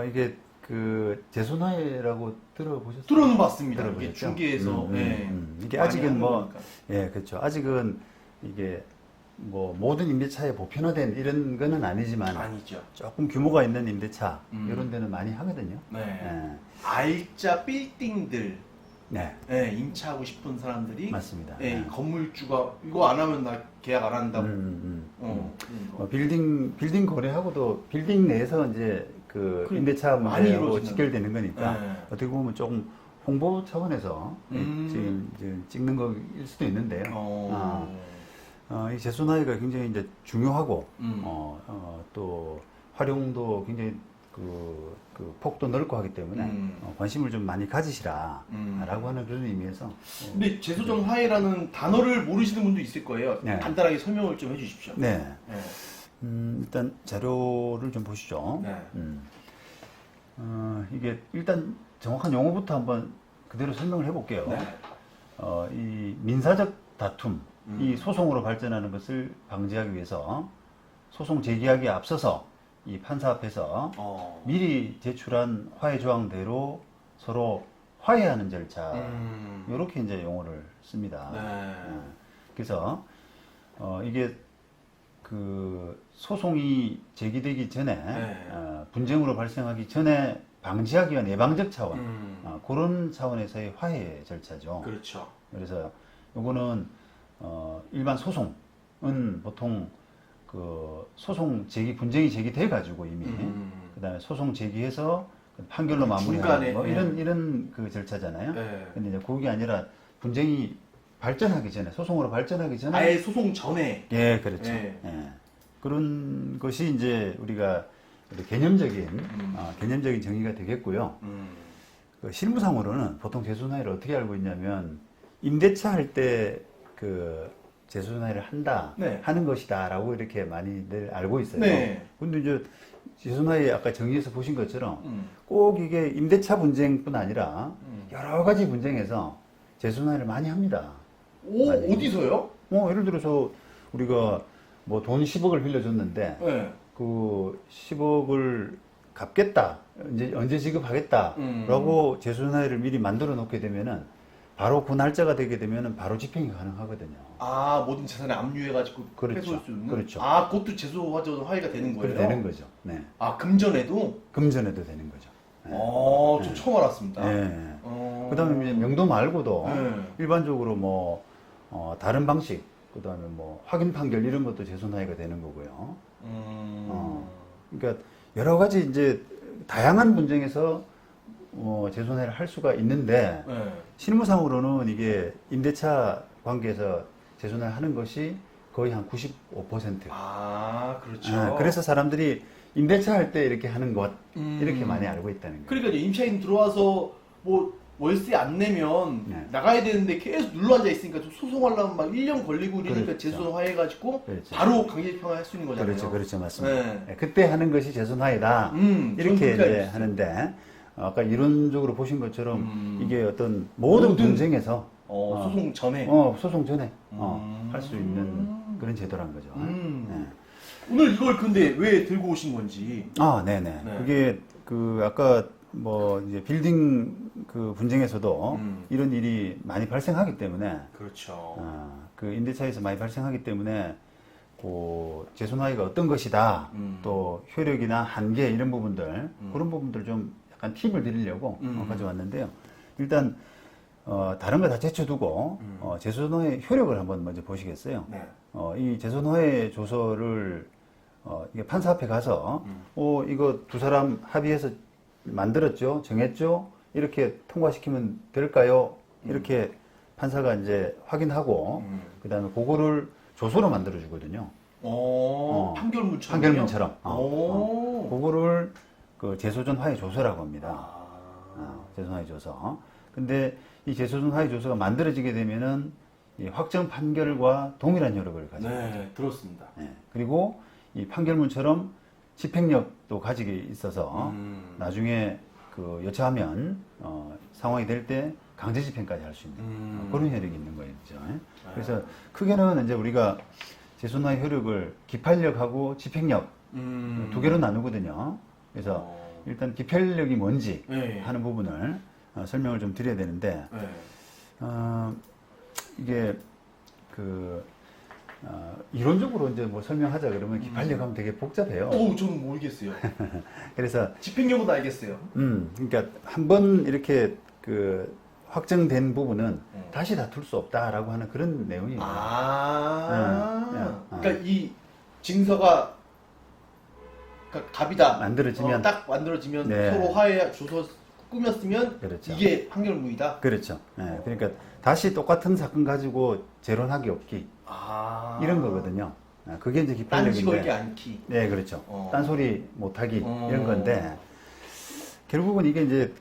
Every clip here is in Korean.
이게 그 재소나해라고 들어보셨어요? 들어는 봤습니다. 이게 들어보셨죠? 중계에서 이게 많이 아직은 하는 뭐 거니까. 예, 그렇죠. 아직은 이게 뭐 모든 임대차에 보편화된 이런 거는 아니지만 아니죠. 조금 규모가 있는 임대차 음. 이런 데는 많이 하거든요. 네. 예. R자 빌딩들 네, 임차하고 싶은 사람들이 맞습니다. 이 예. 건물주가 이거 안 하면 나 계약 안 한다고. 그런 거. 빌딩 거래하고도 빌딩 내에서 이제 그 그래, 임대차 많이 문제하고 이루어지는 직결되는 거니까 네. 어떻게 보면 조금 홍보 차원에서 지금 이제 찍는 거일 수도 있는데요. 이 재소나이가 굉장히 이제 중요하고 또 활용도 굉장히 그 폭도 넓고 하기 때문에 관심을 좀 많이 가지시라라고 하는 그런 의미에서. 근데 재소정 화해라는 단어를 모르시는 분도 있을 거예요. 네. 간단하게 설명을 좀 해주십시오. 네. 네. 일단 자료를 좀 보시죠. 네. 이게 일단 정확한 용어부터 한번 그대로 설명을 해볼게요. 네. 이 민사적 다툼, 이 소송으로 발전하는 것을 방지하기 위해서 소송 제기하기에 앞서서 이 판사 앞에서 미리 제출한 화해 조항대로 서로 화해하는 절차, 이렇게 이제 용어를 씁니다. 네. 그래서 이게 그 소송이 제기되기 전에 분쟁으로 발생하기 전에 방지하기 위한 예방적 차원, 그런 차원에서의 화해 절차죠. 그렇죠. 그래서 요거는 일반 소송은 보통 그 소송 제기 분쟁이 제기돼 가지고 이미 그다음에 소송 제기해서 판결로 마무리하는 뭐 이런 그 절차잖아요. 네. 근데 이제 그게 아니라 분쟁이 발전하기 전에 소송으로 발전하기 전에 아예 소송 전에. 예, 그렇죠. 네. 예. 그런 것이 이제 우리가 개념적인 개념적인 정의가 되겠고요. 그 실무상으로는 보통 재소나해를 어떻게 알고 있냐면 임대차 할 때 그 재소나해를 한다 네. 하는 것이다라고 이렇게 많이들 알고 있어요. 네. 근데 이제 재소나해 아까 정의에서 보신 것처럼 꼭 이게 임대차 분쟁뿐 아니라 여러 가지 분쟁에서 재소나해를 많이 합니다. 오, 많이. 어디서요? 예를 들어서 우리가 뭐 돈 10억을 빌려줬는데 네. 그 10억을 갚겠다, 이제 언제 지급하겠다라고 재소나해를 미리 만들어 놓게 되면은 바로 그 날짜가 되게 되면은 바로 집행이 가능하거든요. 아, 모든 재산에 압류해가지고 그렇죠. 해소할 수 있는? 그렇죠. 아, 그것도 재소화전 화해가 되는 거예요? 그렇게 되는 거죠. 네. 아, 금전에도? 금전에도 되는 거죠. 네. 저 처음 알았습니다. 네. 그다음에 이제 명도 말고도 네. 일반적으로 뭐 다른 방식, 그다음에 뭐 확인 판결 이런 것도 재소나해가 되는 거고요. 그러니까 여러 가지 이제 다양한 분쟁에서 재소나해를 할 수가 있는데 네. 실무상으로는 이게 임대차 관계에서 재소나해 하는 것이 거의 한 95%. 아, 그렇죠. 그래서 사람들이 임대차 할 때 이렇게 하는 것 이렇게 많이 알고 있다는 거예요. 그러니까 이제 임차인 들어와서 뭐 월세 안 내면 네. 나가야 되는데 계속 눌러 앉아 있으니까 좀 소송하려면 막 1년 걸리고 이러니까 그렇죠. 재소 화해가지고 그렇죠. 바로 강제 집행할 수 있는 거잖아요. 그렇죠, 그렇죠, 맞습니다. 네. 네, 그때 하는 것이 재소나해다 저는 이렇게 그렇게 이제 알고 있어요. 하는데 아까 이론적으로 보신 것처럼 이게 어떤 모든 분쟁에서 소송 전에. 소송 전에 할 수 있는 그런 제도란 거죠. 네. 오늘 이걸 근데 왜 들고 오신 건지. 네네. 네. 그게 그 아까 뭐 이제 빌딩 그 분쟁에서도 이런 일이 많이 발생하기 때문에 그렇죠. 그 임대차에서 많이 발생하기 때문에 그 재소나해가 어떤 것이다, 또 효력이나 한계 이런 부분들 그런 부분들 좀 약간 팁을 드리려고 가져왔는데요. 일단 다른 거 다 제쳐두고 재소나해 효력을 한번 먼저 보시겠어요? 네. 이 재소나해 조서를 이게 판사 앞에 가서 이거 두 사람 합의해서 만들었죠, 정했죠, 이렇게 통과시키면 될까요? 이렇게 판사가 이제 확인하고 그다음에 그거를 조서로 만들어 주거든요. 판결문처럼. 판결문처럼. 그거를 그 재소전 화해 조서라고 합니다. 재소전 화해 조서. 근데 이 재소전 화해 조서가 만들어지게 되면은 이 확정 판결과 동일한 효력을 가지고 네, 들었습니다. 네. 그리고 이 판결문처럼 집행력도 가지게 있어서 나중에 그 여차하면 상황이 될 때 강제 집행까지 할 수 있는 그런 효력이 있는 거예요. 그죠? 그래서 크게는 이제 우리가 재소나해 효력을 기판력하고 집행력 두 개로 나누거든요. 그래서 일단 기편력이 뭔지 네. 하는 부분을 설명을 좀 드려야 되는데, 네. 이게 이론적으로 이제 뭐 설명하자 그러면 기판력 하면 되게 복잡해요. 오, 저는 모르겠어요. 그래서 집행력은 알겠어요. 그러니까 한번 이렇게 확정된 부분은 다시 다툴 수 없다라고 하는 그런 내용이에요. 그러니까 이 진서가 그러니까 갑이다. 만들어지면 딱 만들어지면 네. 서로 화해 줘서 꾸몄으면 그렇죠. 이게 판결무이다. 그렇죠. 예, 그러니까 다시 똑같은 사건 가지고 재론하기 없기 이런 거거든요. 그게 이제 딴지 걸기 기판력인데, 않기. 네, 그렇죠. 딴소리 못하기 이런 건데, 결국은 이게 이제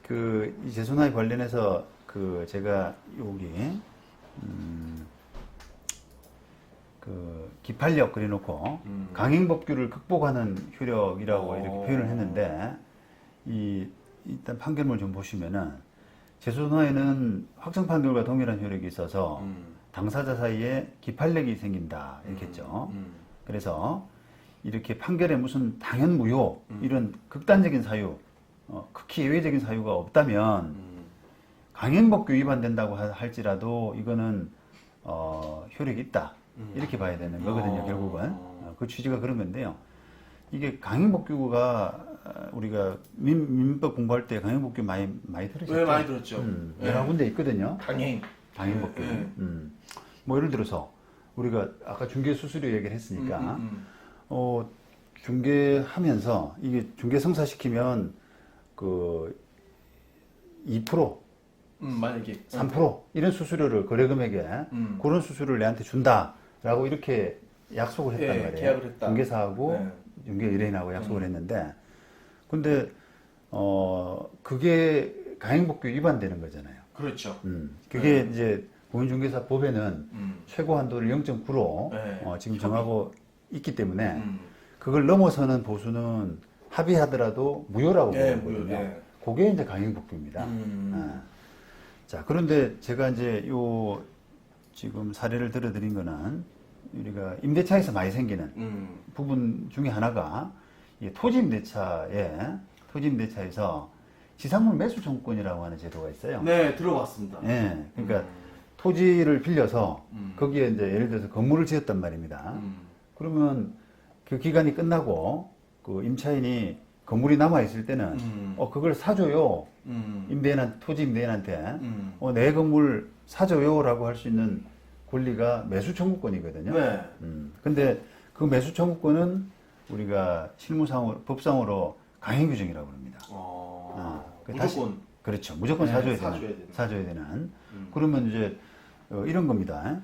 이 재소나에 관련해서 제가 여기 기판력 그려놓고 강행법규를 극복하는 효력이라고 이렇게 표현을 했는데, 일단 판결문 좀 보시면은 재소나에는 확정 판결과 동일한 효력이 있어서 당사자 사이에 기판력이 생긴다 이렇게 했죠. 그래서 이렇게 판결에 무슨 당연무효 이런 극단적인 사유, 극히 예외적인 사유가 없다면 강행법규 위반된다고 할지라도 이거는 효력이 있다 이렇게 봐야 되는 거거든요. 결국은 그 취지가 그런 건데요. 이게 강행법규가 우리가 민법 공부할 때 강행법규 많이 들으셨죠? 네, 많이 들었죠. 여러 군데 있거든요. 강행법규. 네. 뭐 예를 들어서 우리가 아까 중개 수수료 얘기를 했으니까 중개하면서 이게 중개 성사시키면 2% 만약에 3% 이런 수수료를 거래 금액에 그런 수수료를 내한테 준다라고 이렇게 약속을 했단 말이에요. 계약을 했다. 중개사하고 중개 의뢰인하고 약속을 했는데, 근데 그게 강행법규 위반되는 거잖아요. 그렇죠. 그게 이제 공인중개사법에는 최고 한도를 0.9로 지금 정하고 있기 때문에 그걸 넘어서는 보수는 합의하더라도 무효라고 보거든요. 그게 이제 강행법규입니다. 자, 그런데 제가 이제 지금 사례를 들어드린 거는 우리가 임대차에서 많이 생기는 부분 중에 하나가 토지 임대차에서 지상물 매수 청구권이라고 하는 제도가 있어요. 네, 들어봤습니다. 네, 그러니까 토지를 빌려서 거기에 이제 예를 들어서 건물을 지었단 말입니다. 그러면 그 기간이 끝나고 그 임차인이 건물이 남아 있을 때는 그걸 사줘요. 토지 임대인한테 내 건물 사줘요라고 할 수 있는 권리가 매수 청구권이거든요. 네. 근데 그 매수 청구권은 우리가 법상으로 강행 규정이라고 합니다. 무조건. 그렇죠. 무조건 사줘야 되는. 그러면 이제 이런 겁니다.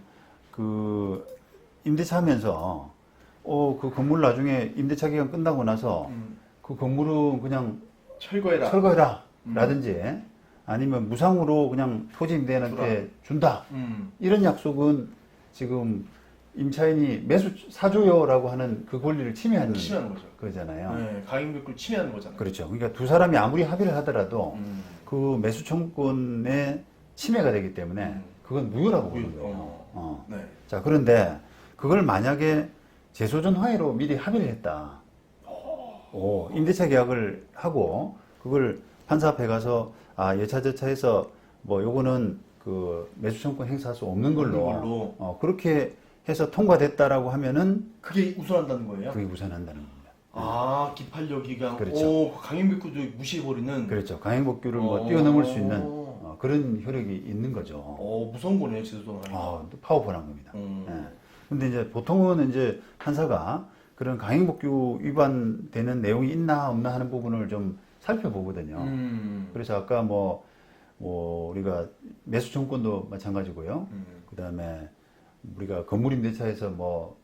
임대차 하면서 그 건물 나중에 임대차 기간 끝나고 나서 그 건물은 그냥 철거해라 라든지 아니면 무상으로 그냥 토지 임대인한테 준다. 이런 약속은 지금 임차인이 사줘요라고 하는 그 권리를 침해하는 거잖아요. 네, 강행법규를 침해하는 거잖아요. 그렇죠. 그러니까 두 사람이 아무리 합의를 하더라도 그 매수 청구권의 침해가 되기 때문에 그건 무효라고 보는 거예요. 네. 자, 그런데 그걸 만약에 재소전 화해로 미리 합의를 했다. 임대차 계약을 하고 그걸 판사 앞에 가서 여차저차해서 뭐 요거는 그 매수 청구권 행사할 수 없는 걸로 그렇게 해서 통과됐다라고 하면은 그게 우선한다는 거예요? 그게 우선한다는 겁니다. 기판력이 그냥 그렇죠. 강행법규도 무시해버리는. 그렇죠. 강행법규를 뛰어넘을 수 있는 그런 효력이 있는 거죠. 무서운 거네요, 제도는. 파워풀한 겁니다. 근데 이제 보통은 이제 판사가 그런 강행법규 위반되는 내용이 있나 없나 하는 부분을 좀 살펴보거든요. 그래서 아까 우리가 매수 청구권도 마찬가지고요. 그다음에 우리가 건물 임대차에서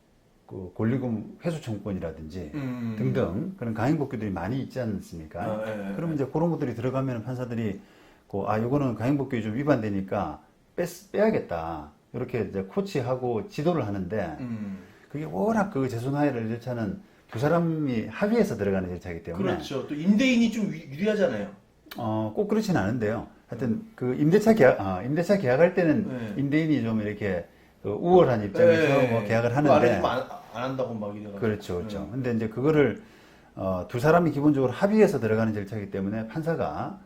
그 권리금 회수 청구권이라든지 등등 그런 강행법규들이 많이 있지 않습니까? 그러면 이제 그런 것들이 들어가면 판사들이 요거는 강행법규에 좀 위반되니까 빼야겠다. 이렇게 이제 코치하고 지도를 하는데 그게 워낙 그 재소나해를 절차는 두 사람이 합의해서 들어가는 절차이기 때문에. 그렇죠. 또 임대인이 좀 유리하잖아요. 꼭 그렇진 않은데요. 하여튼 그 임대차 계약할 때는 임대인이 좀 이렇게 우월한 입장에서 계약을 하는데 안 한다고 막 이래가지고. 그렇죠. 근데 이제 그거를 두 사람이 기본적으로 합의해서 들어가는 절차이기 때문에 판사가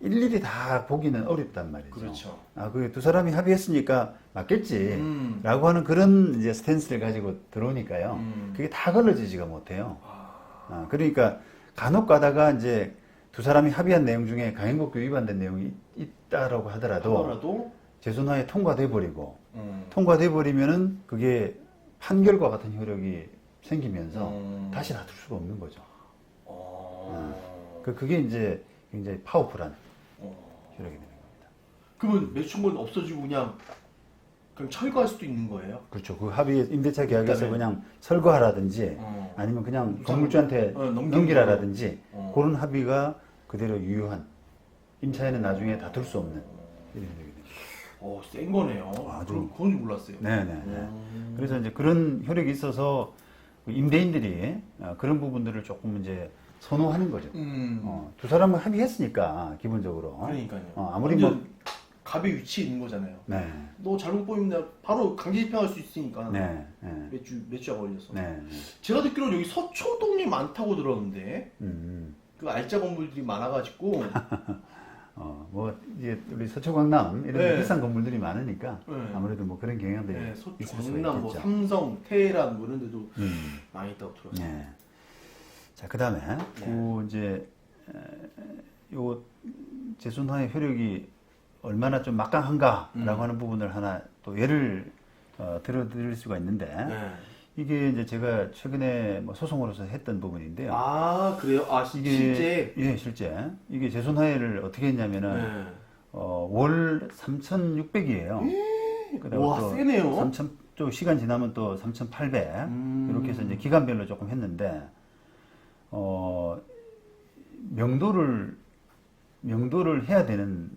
일일이 다 보기는 어렵단 말이죠. 그렇죠. 그게 두 사람이 합의했으니까 맞겠지. 라고 하는 그런 이제 스탠스를 가지고 들어오니까요. 그게 다 걸러지지가 못해요. 그러니까 간혹 가다가 이제 두 사람이 합의한 내용 중에 강행법규 위반된 내용이 있다라고 하더라도 재소나에 통과돼 버리고 통과돼 버리면은 그게 판결과 같은 효력이 생기면서 다시 놔둘 수가 없는 거죠. 그게 이제 굉장히 파워풀한 효력이 되는 겁니다. 그러면 매춘권 없어지고 그냥 철거할 수도 있는 거예요? 그렇죠. 그 합의 임대차 계약에서 그냥 설거하라든지 아니면 그냥 건물주한테 넘기라라든지 그런 합의가 그대로 유효한 임차인은 나중에 다툴 수 없는 이런 효력이 됩니다. 센 거네요. 아주. 그건 몰랐어요. 네네. 그래서 이제 그런 효력이 있어서 임대인들이 그런 부분들을 조금 이제 선호하는 거죠. 두 사람은 합의했으니까 기본적으로. 그러니까요. 아무리 뭐 갑의 위치에 있는 거잖아요. 네. 너 잘못 보이면 바로 강제 집행할 수 있으니까. 네. 매주가 걸려서. 네. 제가 듣기로는 여기 서초동이 많다고 들었는데 그 알짜 건물들이 많아가지고. 뭐 이제 우리 서초 강남 이런 데 비싼 건물들이 많으니까 아무래도 뭐 그런 경향들이 있을 수가 강남, 뭐 있겠죠. 삼성, 테헤란 뭐 이런 데도 많이 있다고 들었어요. 네. 자, 그다음에 이제 요 재순환의 효력이 얼마나 좀 막강한가라고 하는 부분을 하나 또 예를 들어드릴 수가 있는데 이게 이제 제가 최근에 뭐 소송으로서 했던 부분인데요. 그래요? 이게, 실제? 예, 실제. 이게 재손화해를 어떻게 했냐면은, 월 3,600이에요. 와, 세네요. 3,000, 또 시간 지나면 또 3,800. 이렇게 해서 이제 기간별로 조금 했는데, 명도를 해야 되는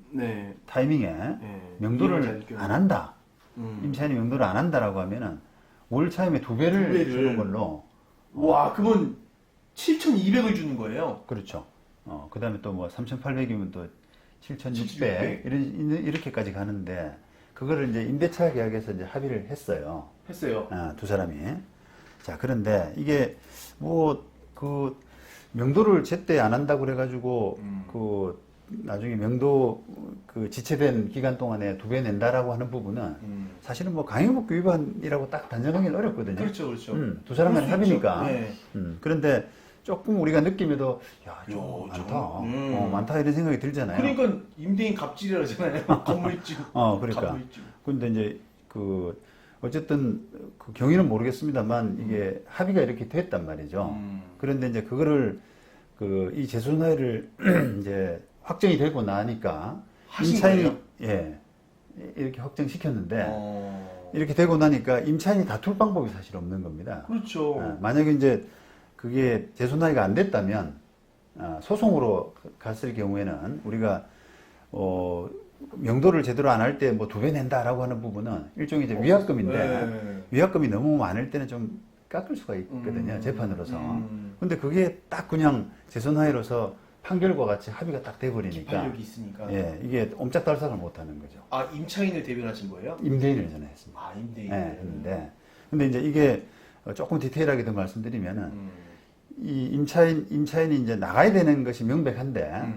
타이밍에 명도를 안 한다. 임차인이 명도를 안 한다라고 하면은, 월 차임의 2배를 주는 걸로. 와, 그러면 7,200을 주는 거예요? 그렇죠. 그 다음에 또 뭐 3,800이면 또 7,600 이렇게까지 가는데, 그거를 이제 임대차 계약에서 이제 합의를 했어요. 두 사람이. 자, 그런데 이게 그 명도를 제때 안 한다고 그래가지고, 나중에 명도 지체된 기간 동안에 2배 낸다라고 하는 부분은 사실은 뭐 강행법규 위반이라고 딱 단정하기는 어렵거든요. 그렇죠. 두 사람 간에 합의니까. 그런데 조금 우리가 느낌에도 좀 많다. 많다 이런 생각이 들잖아요. 그러니까 임대인 갑질이라잖아요. 건물주. 그러니까. 근데 이제 어쨌든 그 경위는 모르겠습니다만 이게 합의가 이렇게 됐단 말이죠. 그런데 이제 그거를 이 재순환을 이제 확정이 되고 나니까 임차인이 이렇게 확정시켰는데 이렇게 되고 나니까 임차인이 다툴 방법이 사실 없는 겁니다. 그렇죠. 만약에 이제 그게 재순환이 안 됐다면 소송으로 갔을 경우에는 우리가 명도를 제대로 안 할 때 뭐 2배 낸다라고 하는 부분은 일종의 이제 위약금인데 위약금이 너무 많을 때는 좀 깎을 수가 있거든요. 재판으로서. 근데 그게 딱 그냥 재순환으로서 판결과 같이 합의가 딱 돼버리니까. 기판력이 있으니까. 이게 옴짝달싹을 못 하는 거죠. 임차인을 대변하신 거예요? 임대인을 전화했습니다. 임대인. 했는데. 근데 이제 이게 조금 디테일하게 더 말씀드리면은 이 임차인이 이제 나가야 되는 것이 명백한데,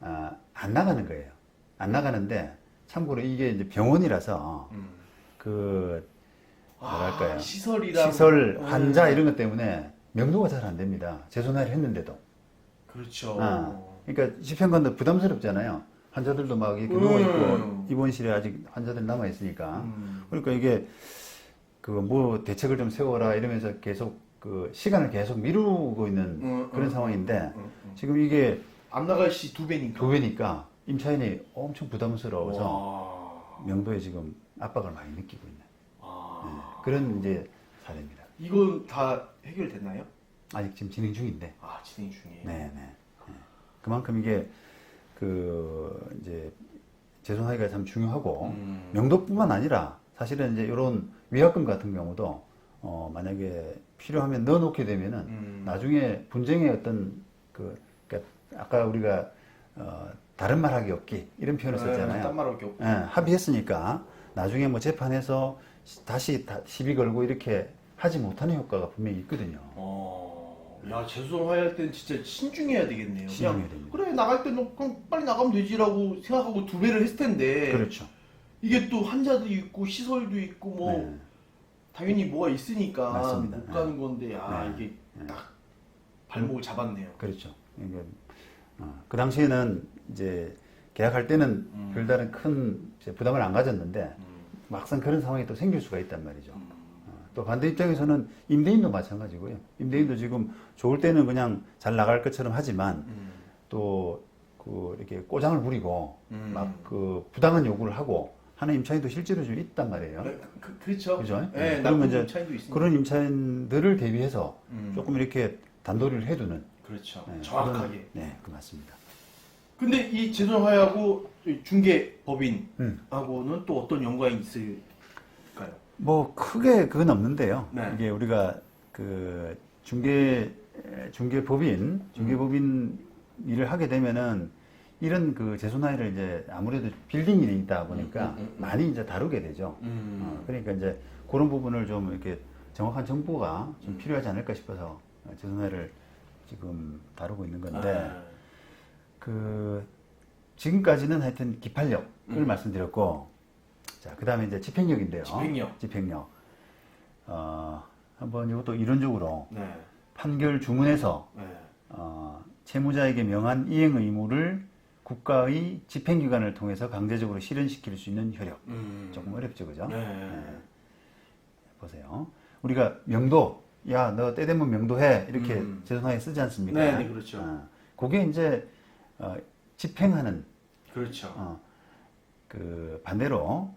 안 나가는 거예요. 안 나가는데, 참고로 이게 이제 병원이라서, 뭐랄까요. 시설, 환자 이런 것 때문에 명도가 잘 안 됩니다. 재손화를 했는데도. 그렇죠. 그러니까 집행관도 부담스럽잖아요. 환자들도 막 이렇게 누워있고, 입원실에 아직 환자들 남아있으니까. 그러니까 이게, 대책을 좀 세워라 이러면서 계속 시간을 계속 미루고 있는 그런 상황인데, 지금 이게. 안 나갈 시 2배니까. 2배니까 임차인이 엄청 부담스러워서 명도에 지금 압박을 많이 느끼고 있는. 그런 이제 사례입니다. 이건 다 해결됐나요? 아직 지금 진행 중인데. 진행 중이에요? 네네. 그만큼 이게, 이제, 재손하기가 참 중요하고, 명도뿐만 아니라, 사실은 이제 이런 위약금 같은 경우도, 만약에 필요하면 넣어놓게 되면은, 나중에 분쟁의 어떤, 그러니까 아까 우리가, 다른 말 하기 없기, 이런 표현을 썼잖아요. 딴 말 하기 없기. 합의했으니까, 나중에 뭐 재판에서 다시 시비 걸고 이렇게 하지 못하는 효과가 분명히 있거든요. 야, 재소정 화해할 때는 진짜 신중해야 되겠네요. 신중해야 됩니다. 그래, 나갈 때는 그냥 빨리 나가면 되지라고 생각하고 2배를 했을 텐데. 그렇죠. 이게 또 환자도 있고 시설도 있고 뭐 네. 당연히 뭐가 있으니까 맞습니다. 못 가는 건데 네. 이게 딱 발목을 잡았네요. 그렇죠. 이게 그 당시에는 이제 계약할 때는 별다른 큰 이제 부담을 안 가졌는데 막상 그런 상황이 또 생길 수가 있단 말이죠. 또 반대 입장에서는 임대인도 마찬가지고요. 임대인도 지금 좋을 때는 그냥 잘 나갈 것처럼 하지만 또 그 이렇게 꼬장을 부리고 막 그 부당한 요구를 하고 하는 임차인도 실제로 좀 있단 말이에요. 그렇죠. 그죠? 네, 그러면 나쁜 이제 임차인도 있습니다. 그런 임차인들을 대비해서 조금 이렇게 단도리를 해두는. 그렇죠. 네, 정확하게. 네, 그 맞습니다. 근데 이 재소정 화해하고 중개법인하고는 또 어떤 연관이 있을까요? 뭐 크게 그건 없는데요. 네. 이게 우리가 그 중개법인 일을 하게 되면은 이런 그 재소나이를 이제 아무래도 빌딩 일이 있다 보니까 많이 이제 다루게 되죠. 그러니까 이제 그런 부분을 좀 이렇게 정확한 정보가 좀 필요하지 않을까 싶어서 재소나이를 지금 다루고 있는 건데 그 지금까지는 하여튼 기판력을 말씀드렸고, 자 그다음에 이제 집행력인데요. 집행력. 한번 이것도 이론적으로 네. 판결 주문에서 네. 채무자에게 명한 이행 의무를 국가의 집행기관을 통해서 강제적으로 실현시킬 수 있는 효력. 조금 어렵죠, 그죠? 네. 네. 보세요. 우리가 명도, 야, 너 때 되면 명도해. 이렇게 재소나에 쓰지 않습니까? 네, 네, 그렇죠. 그게 이제, 집행하는. 그렇죠. 그, 반대로,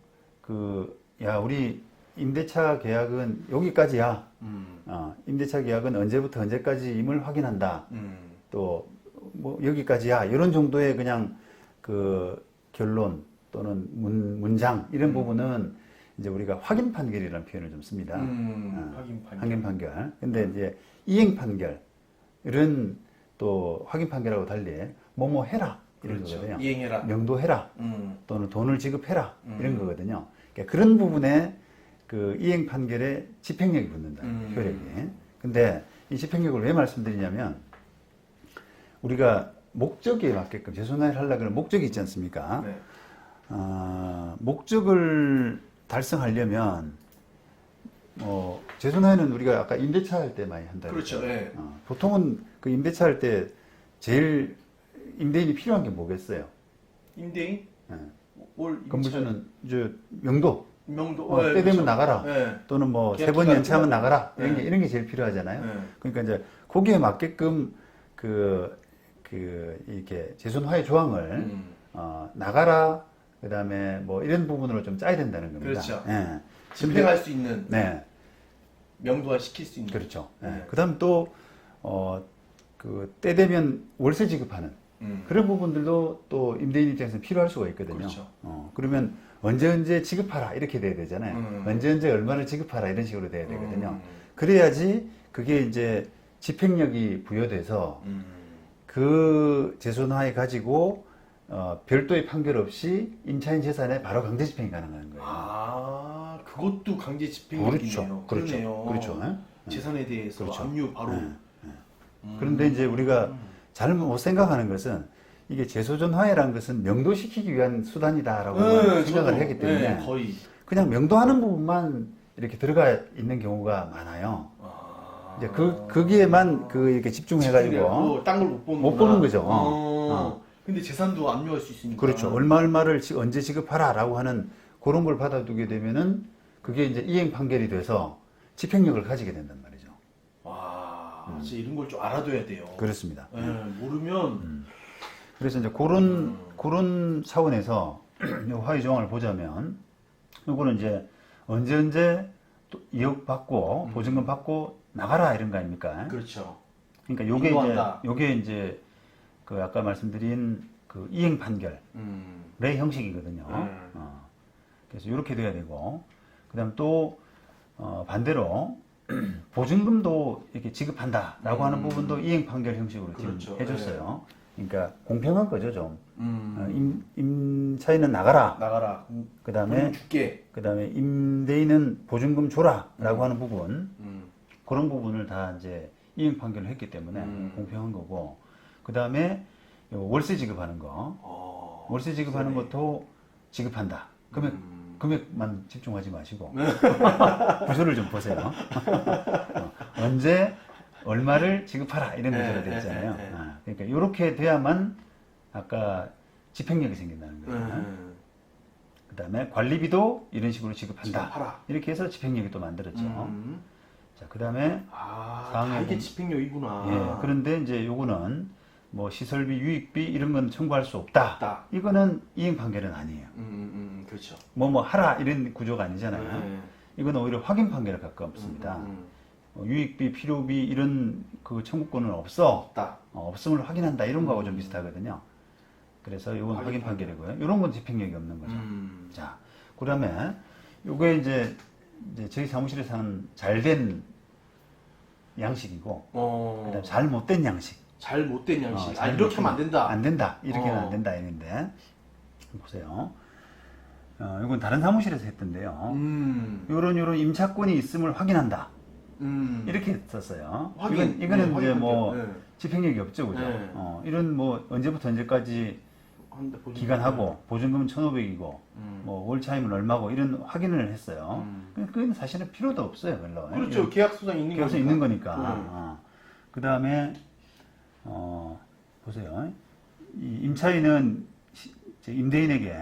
야, 우리 임대차 계약은 여기까지야. 임대차 계약은 언제부터 언제까지임을 확인한다. 또, 뭐, 여기까지야. 이런 정도의 그냥 그 결론 또는 문장, 이런 부분은 이제 우리가 확인 판결이라는 표현을 좀 씁니다. 확인 판결. 근데 이제 이행 판결은 또 확인 판결하고 달리 뭐뭐 해라. 이런 그렇죠. 거거든요. 이행해라. 명도해라. 또는 돈을 지급해라. 이런 거거든요. 그러니까 그런 부분에 그 이행 판결에 집행력이 붙는다. 효력이. 근데 이 집행력을 왜 말씀드리냐면 우리가 목적에 맞게끔 재소나이를 하려고 하는 목적이 있지 않습니까? 네. 목적을 달성하려면 재소나이는 우리가 아까 임대차 할 때 많이 한다. 그렇죠. 네. 보통은 그 임대차 할 때 제일 임대인이 필요한 게 뭐겠어요? 임대인? 네. 건물주는 이제 명도. 명도. 때 되면 그렇죠. 나가라. 네. 또는 뭐 계약 3번 기간 연체하면 끝나고. 나가라. 네. 이런 게 제일 필요하잖아요. 네. 그러니까 이제 거기에 맞게끔 이렇게 재소나이 조항을 나가라. 그다음에 뭐 이런 부분으로 좀 짜야 된다는 겁니다. 그렇죠. 예. 집행할 수 있는, 네. 명도화 시킬 수 있는. 그렇죠. 예. 네. 그다음 또 때 되면 월세 지급하는 그런 부분들도 또 임대인 입장에서 필요할 수가 있거든요. 그렇죠. 그러면 언제 지급하라 이렇게 돼야 되잖아요. 언제 얼마를 지급하라 이런 식으로 돼야 되거든요. 그래야지 그게 이제 집행력이 부여돼서 그 재소나이 가지고 별도의 판결 없이 임차인 재산에 바로 강제 집행이 가능한 거예요. 그것도 강제 집행력이네요. 그러네요. 그렇죠. 재산에 대해서 그렇죠. 압류 바로. 그런데 이제 우리가 잘못 생각하는 것은 이게 재소전 화해라는 것은 명도시키기 위한 수단이다라고 생각을 하기 때문에 거의 그냥 명도하는 부분만 이렇게 들어가 있는 경우가 많아요. 이제 거기에만 이렇게 집중해가지고 딴 걸 못 보는 거죠. 근데 재산도 압류할 수 있으니까. 그렇죠. 얼마를 언제 지급하라라고 하는 그런 걸 받아두게 되면은 그게 이제 이행 판결이 돼서 집행력을 가지게 된단 말이죠. 와, 진짜 이런 걸 좀 알아둬야 돼요. 그렇습니다. 모르면. 그래서 이제 그런 차원에서 화해 조항을 보자면 이거는 이제 언제 또 2억 받고 보증금 받고 나가라 이런 거 아닙니까? 그렇죠. 그러니까 요게 이제 그 아까 말씀드린 그 이행 판결의 형식이거든요. 그래서 이렇게 돼야 되고 그다음 또 반대로 보증금도 이렇게 지급한다라고 하는 부분도 이행 판결 형식으로 지금 그렇죠. 해줬어요. 그러니까 공평한 거죠 좀. 임차인은 나가라. 그다음에 임대인은 보증금 줘라라고 하는 부분 그런 부분을 다 이제 이행 판결을 했기 때문에 공평한 거고, 그 다음에 월세 지급하는 거, 월세 지급하는 것도 지급한다. 금액만 집중하지 마시고 구조를 좀 보세요. 언제 얼마를 지급하라 이런 구조가 되어 있잖아요. 그러니까 이렇게 돼야만 아까 집행력이 생긴다는 거예요. 그 다음에 관리비도 이런 식으로 지급한다. 이렇게 해서 집행력이 또 만들었죠. 자, 그 다음에 다 이게 집행력이구나. 예, 그런데 이제 요거는 뭐 시설비, 유익비 이런 건 청구할 수 없다. 이거는 이행 판결은 아니에요. 그렇죠. 뭐 하라 이런 구조가 아니잖아요. 이건 오히려 확인 판결에 가깝습니다. 유익비, 필요비 이런 그 청구권은 없다. 없음을 확인한다 이런 거하고 좀 비슷하거든요. 그래서 이건 확인 판결이고요. 이런 건 집행력이 없는 거죠. 자, 그다음에 요게 이제 저희 사무실에서 하는 잘된 양식이고, 그다음 잘못된 양식. 잘못된 양식. 이렇게 하면 안 된다. 안 된다. 이렇게는 안 된다. 이런데 보세요. 이건 다른 사무실에서 했던데요. 요런 임차권이 있음을 확인한다. 이렇게 썼어요. 이거는 이제 뭐 집행력이 없죠, 그죠? 이런 뭐 언제부터 언제까지 기간하고 보증금은 1,500이고 뭐 월차임은 얼마고 이런 확인을 했어요. 그건 사실은 필요도 없어요, 별로. 그렇죠. 계약서상 있는 거니까. 그 다음에 보세요. 이 임차인은 임대인에게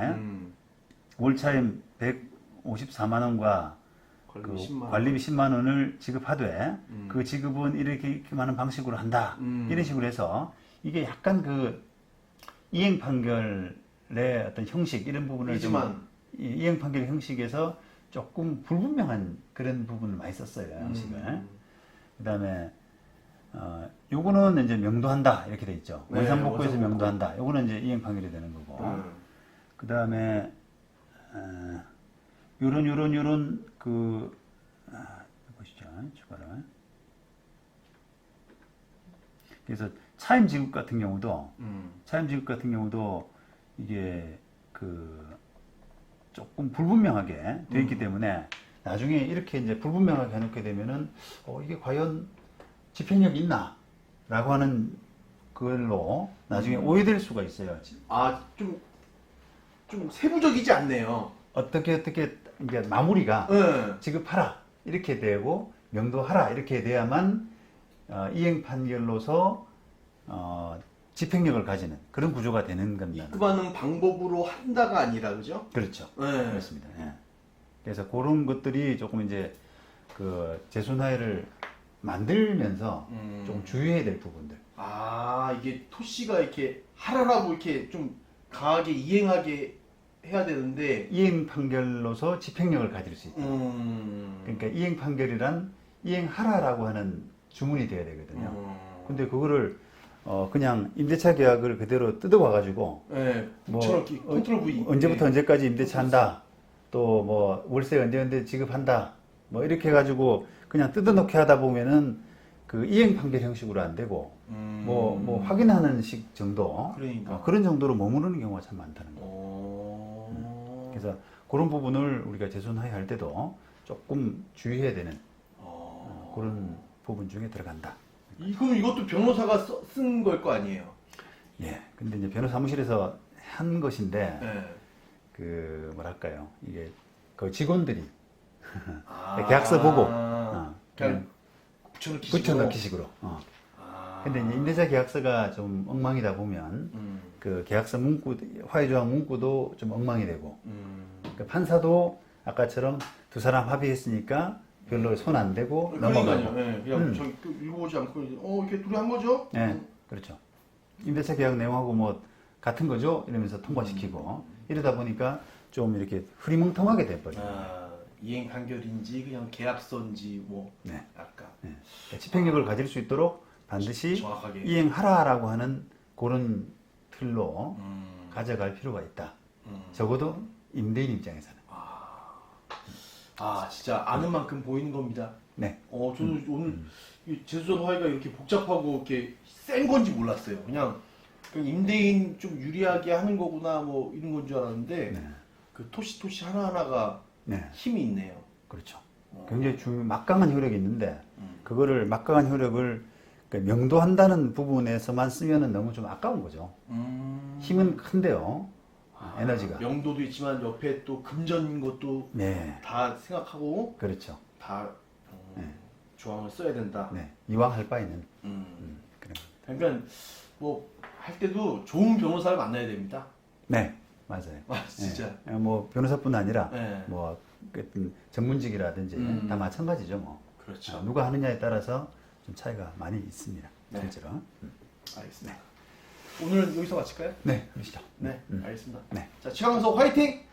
월차임 154만 원과 관리비 10만 원을 지급하되 그 지급은 이렇게 하는 방식으로 한다. 이런 식으로 해서 이게 약간 그 이행 판결의 어떤 형식 이런 부분을 좀 이행 판결 형식에서 조금 불분명한 그런 부분을 많이 썼어요. 형식을. 그다음에 요거는 이제 명도한다 이렇게 돼 있죠. 원상복구에서 명도한다. 요거는 이제 이행 판결이 되는 거고. 그다음에 요런 그 보시죠. 추가로. 그래서 차임 지급 같은 경우도 이게 그 조금 불분명하게 되어 있기 때문에 나중에 이렇게 이제 불분명하게 해놓게 되면은 이게 과연 집행력이 있나? 라고 하는 그걸로 나중에 오해될 수가 있어요. 좀 세부적이지 않네요. 어떻게 이제 마무리가 지급하라 이렇게 되고 명도하라 이렇게 돼야만 이행 판결로서 집행력을 가지는 그런 구조가 되는 겁니다. 입금하는 방법으로 한다가 아니라 그죠? 그렇죠. 그렇습니다. 예. 그래서 그런 것들이 조금 이제 그 재순화해를 만들면서 조금 주의해야 될 부분들. 이게 토씨가 이렇게 하라라고 이렇게 좀 강하게 이행하게 해야 되는데 이행 판결로서 집행력을 가질 수 있다. 그러니까 이행 판결이란 이행하라라고 하는 주문이 돼야 되거든요. 근데 그거를 그냥 임대차 계약을 그대로 뜯어와가지고 뭐 컨트롤 V 언제부터 언제까지 임대차 한다. 또 뭐 월세 언제 지급한다. 뭐 이렇게 해가지고 그냥 뜯어놓게 하다 보면은 그 이행 판결 형식으로 안 되고 뭐 확인하는 식 정도 그러니까. 그런 정도로 머무르는 경우가 참 많다는 거예요. 그래서 그런 부분을 우리가 재순화해 할 때도 조금 주의해야 되는 그런 부분 중에 들어간다. 그럼 이것도 변호사가 쓴 걸 거 아니에요? 예. 근데 이제 변호 사무실에서 한 것인데 그 뭐랄까요? 이게 그 직원들이 계약서 보고 그냥 붙여넣기 식으로. 근데 이제 임대차 계약서가 좀 엉망이다 보면 그 계약서 문구, 화해조항 문구도 좀 엉망이 되고 그 판사도 아까처럼 두 사람 합의했으니까 별로 손 안 대고 넘어가고. 그냥 저기 읽어보지 않고 이렇게 둘이 한 거죠? 네, 그렇죠. 임대차 계약 내용하고 뭐 같은 거죠? 이러면서 통과시키고 이러다 보니까 좀 이렇게 흐리멍텅하게 돼버려요. 이행 판결인지 그냥 계약서인지 뭐 아까 그러니까 집행력을 가질 수 있도록 반드시 정확하게 이행하라라고 하는 그런 틀로 가져갈 필요가 있다. 적어도 임대인 입장에서는. 진짜 아는 만큼 보이는 겁니다. 네. 저는 오늘 제수전 화해가 이렇게 복잡하고 이렇게 센 건지 몰랐어요. 그냥 임대인 좀 유리하게 하는 거구나 뭐 이런 건 줄 알았는데 그 토시 하나하나가 힘이 있네요. 그렇죠. 굉장히 막강한 효력이 있는데 그거를 막강한 효력을 명도한다는 부분에서만 쓰면은 너무 좀 아까운 거죠. 힘은 큰데요. 에너지가. 명도도 있지만 옆에 또 금전인 것도 네. 다 생각하고 그렇죠. 다 네. 조항을 써야 된다. 네. 이왕 할 바에는. 그런 거. 그러니까 뭐 할 때도 좋은 변호사를 만나야 됩니다. 네. 맞아요. 진짜. 네. 뭐 변호사뿐 아니라 네. 뭐 어떤 전문직이라든지 다 마찬가지죠. 뭐. 그렇죠. 누가 하느냐에 따라서 좀 차이가 많이 있습니다. 네. 실제로. 알겠습니다. 오늘 여기서 마칠까요? 네. 그러시죠. 네, 알겠습니다. 네. 자, 최강석 화이팅!